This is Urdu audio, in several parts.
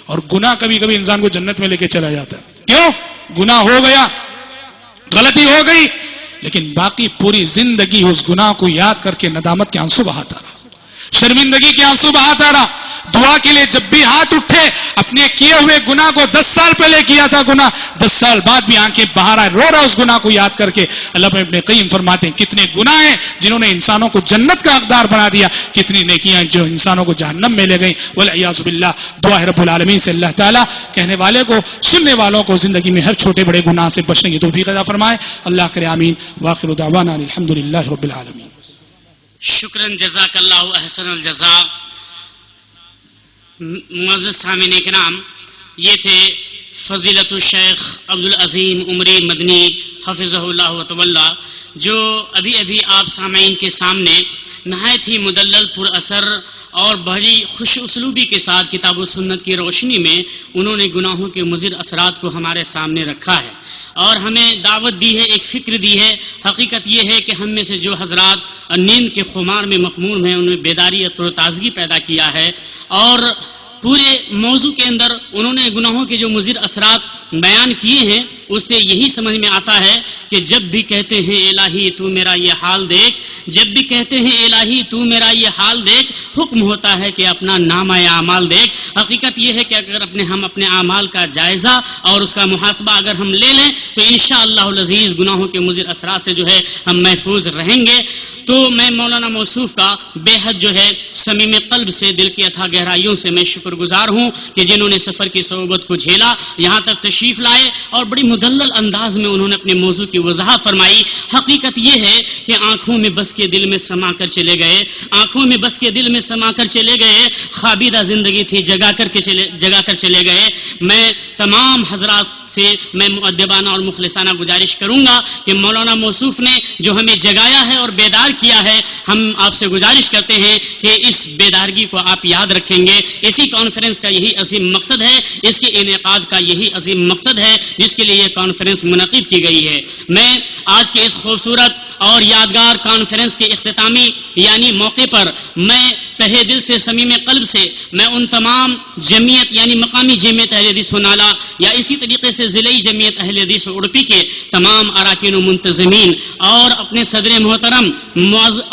اور گناہ کبھی کبھی انسان کو جنت میں لے کے چلا جاتا ہے. کیوں؟ گناہ ہو گیا، غلطی ہو گئی، لیکن باقی پوری زندگی اس گناہ کو یاد کر کے ندامت کے آنسو بہاتا رہا، شرمندگی کے آنسو بہاتا رہا. دعا کے لیے جب بھی ہاتھ اٹھے، اپنے کیے ہوئے گناہ کو 10 سال پہلے کیا تھا گناہ، 10 سال بعد بھی آنکھیں بہا رہا ہے، رو رہا اس گناہ کو یاد کر کے. اللہ پر ابن قیم فرماتے ہیں کتنے گناہ ہیں جنہوں نے انسانوں کو جنت کا حقدار بنا دیا، کتنی نیکیاں جو انسانوں کو جہنم میں لے گئیں. والعیاذ باللہ. دعا ہے رب العالمین سے اللہ تعالیٰ کہنے والے کو، سننے والوں کو زندگی میں ہر چھوٹے بڑے گناہ سے بچنے کی توفیق عطا فرمائے. اللہ کرے آمین. واخر دعوانا الحمدللہ رب العالمین. شکراً، جزاک اللہ احسن الجزاء. معزز سامعین کرام، یہ تھے فضیلت الشیخ عبدالعظیم عمری مدنی حفظہ اللہ و تولی، جو ابھی ابھی آپ سامعین کے سامنے نہایت ہی مدلل پر اثر اور بڑی خوش اسلوبی کے ساتھ کتاب و سنت کی روشنی میں انہوں نے گناہوں کے مضر اثرات کو ہمارے سامنے رکھا ہے اور ہمیں دعوت دی ہے، ایک فکر دی ہے. حقیقت یہ ہے کہ ہم میں سے جو حضرات نیند کے خمار میں مخمور ہیں، انہیں بیداری اور تازگی پیدا کیا ہے، اور پورے موضوع کے اندر انہوں نے گناہوں کے جو مضر اثرات بیان کیے ہیں، اس سے یہی سمجھ میں آتا ہے کہ جب بھی کہتے ہیں الہی تو میرا یہ حال دیکھ، جب بھی کہتے ہیں الہی تو میرا یہ حال دیکھ، حکم ہوتا ہے کہ اپنا نامہ اعمال دیکھ. حقیقت یہ ہے کہ اگر ہم اپنے اعمال کا جائزہ اور اس کا محاسبہ اگر ہم لے لیں تو انشاءاللہ العزیز گناہوں کے مضر اثرات سے جو ہے ہم محفوظ رہیں گے. تو میں مولانا موصوف کا بے حد جو ہے صمیم قلب سے، دل کی اتھا گہرائیوں سے میں شکر گزار ہوں کہ جنہوں نے سفر کی صعوبت کو جھیلا، یہاں تک تشریف لائے اور بڑی مدلل انداز میں انہوں نے اپنے موضوع کی وضاحت فرمائی. حقیقت یہ ہے کہ آنکھوں میں بس کے دل میں سما کر چلے گئے، آنکھوں میں بس کے دل میں سما کر چلے گئے، خوابیدہ زندگی تھی جگا کر چلے گئے. میں تمام حضرات سے میں مؤدبانہ اور مخلصانہ گزارش کروں گا کہ مولانا موصوف نے جو ہمیں جگایا ہے اور بیدار کیا ہے، ہم آپ سے گزارش کرتے ہیں کہ اس بیدارگی کو آپ یاد رکھیں گے. اسی کانفرنس کا یہی عظیم مقصد ہے، اس کے انعقاد کا یہی عظیم مقصد ہے جس کے لیے یہ کانفرنس منعقد کی گئی ہے. میں آج کے اس خوبصورت اور یادگار کانفرنس کے اختتامی یعنی موقع پر میں تہہ دل سے، صمیم قلب سے میں ان تمام جمعیت یعنی مقامی جمعیت اہل حدیث و نالہ یا اسی طریقے سے ضلعی جمعیت اہل حدیث و اڑپی کے تمام اراکین و منتظمین اور اپنے صدر محترم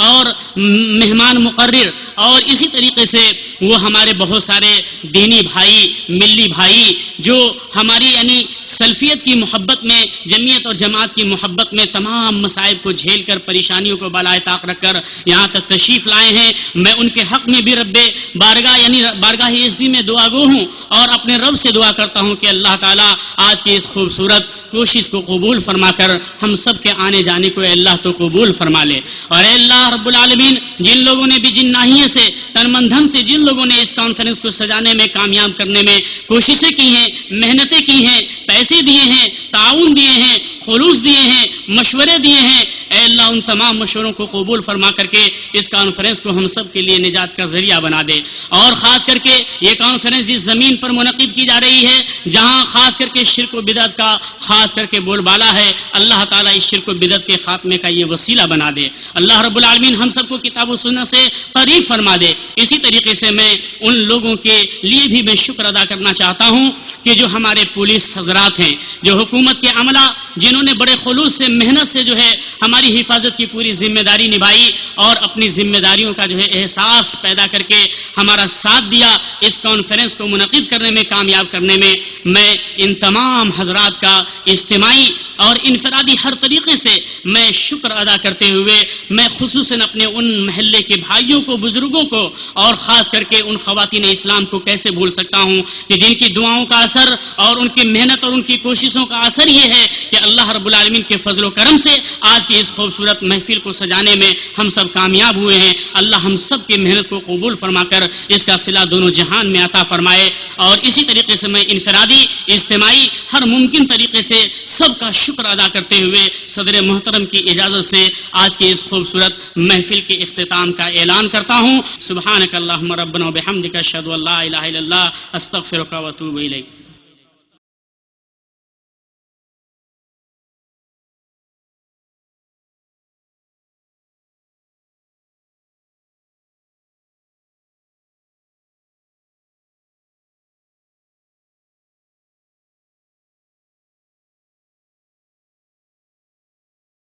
اور مہمان مقرر اور اسی طریقے سے وہ ہمارے بہت سارے دینی بھائی، ملی بھائی جو ہماری یعنی سلفیت کی محبت میں، جمعیت اور جماعت کی محبت میں تمام مصائب کو جھیل کر، پریشانیوں کو بالائے طاق رکھ کر یہاں تک تشریف لائے ہیں. میں ان کے حق میں بھی رب بارگاہ یعنی بارگاہ عزتی میں دعا گو ہوں اور اپنے رب سے دعا کرتا ہوں کہ اللہ تعالیٰ آج کی اس خوبصورت کوشش کو قبول فرما کر ہم سب کے آنے جانے کو اللہ تو قبول فرما لے. اور اے اللہ رب العالمین، جن لوگوں نے بھی جن ناحیے سے، تن من دھن سے جن لوگوں نے اس کانفرنس کو سجانے میں، کامیاب کرنے میں کوششیں کی ہیں، محنتیں کی ہیں، پیسے دیے ہیں، تعاون دیے ہیں، خلوص دیے ہیں، مشورے دیے ہیں، اے اللہ ان تمام مشوروں کو قبول فرما کر کے اس کانفرنس کو ہم سب کے لیے نجات کا ذریعہ بنا دے. اور خاص کر کے یہ کانفرنس جس زمین پر منعقد کی جا رہی ہے، جہاں خاص کر کے شرک و بدعت کا خاص کر کے بول بالا ہے، اللہ تعالیٰ اس شرک و بدعت کے خاتمے کا یہ وسیلہ بنا دے. اللہ رب العالمین ہم سب کو کتاب و سنت سے قریب فرما دے. اسی طریقے سے میں ان لوگوں کے لیے بھی میں شکر ادا کرنا چاہتا ہوں کہ جو ہمارے پولیس حضرات ہیں، جو حکومت کے عملہ، جنہوں نے بڑے خلوص سے، محنت سے جو ہے ہماری حفاظت کی پوری ذمہ داری نبھائی اور اپنی ذمہ داریوں کا جو ہے احساس پیدا کر کے ہمارا ساتھ دیا اس کانفرنس کو منعقد کرنے میں، کامیاب کرنے میں. میں ان تمام حضرات کا اجتماعی اور انفرادی ہر طریقے سے میں شکر ادا کرتے ہوئے میں خصوصاً اپنے ان محلے کے بھائیوں کو، بزرگوں کو اور خاص کر کے ان خواتین اسلام کو کیسے بھول سکتا ہوں کہ جن کی دعاؤں کا اثر اور ان کی محنت اور ان کی کوششوں کا اثر یہ ہے کہ اللہ رب العالمین کے فضل و کرم سے آج کی اس خوبصورت محفل کو سجانے میں ہم سب کامیاب ہوئے ہیں. اللہ ہم سب کی محنت کو قبول فرما کر اس کا صلہ دونوں جہان میں عطا فرمائے. اور اسی طریقے سے میں انفرادی، اجتماعی، ہر ممکن طریقے سے سب کا شکر ادا کرتے ہوئے صدر محترم کی اجازت سے آج کی اس خوبصورت محفل کے اختتام کا اعلان کرتا ہوں. سبحانک اللہم ربنا و بحمدک اشہد ان لا الہ الا اللہ استغفرک و اتوب الیک.